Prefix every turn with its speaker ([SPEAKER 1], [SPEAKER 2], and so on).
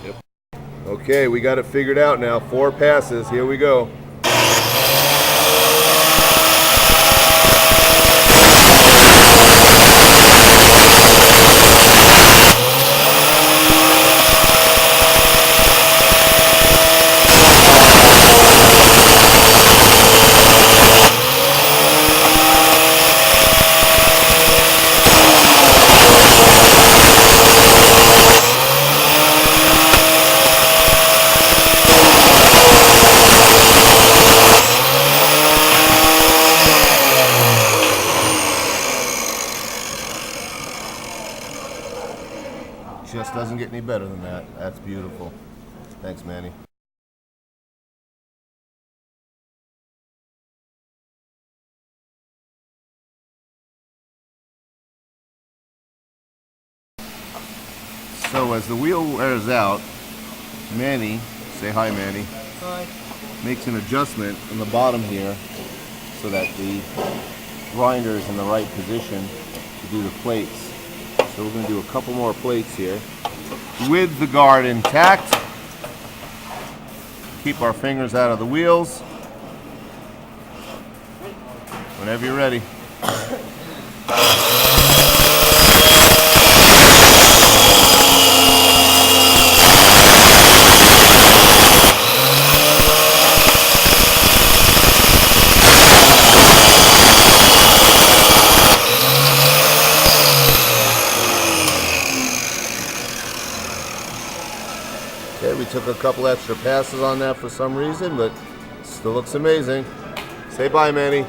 [SPEAKER 1] Yep. Okay, we got it figured out now. 4 passes. Here we go. Just doesn't get any better than that. That's beautiful. Thanks, Manny. So as the wheel wears out, Manny, say hi, Manny.
[SPEAKER 2] Hi.
[SPEAKER 1] Makes an adjustment in the bottom here so that the grinder is in the right position to do the plates. So we're going to do a couple more plates here with the guard intact. Keep our fingers out of the wheels. Whenever you're ready. Okay, we took a couple extra passes on that for some reason, but still looks amazing. Say bye, Manny.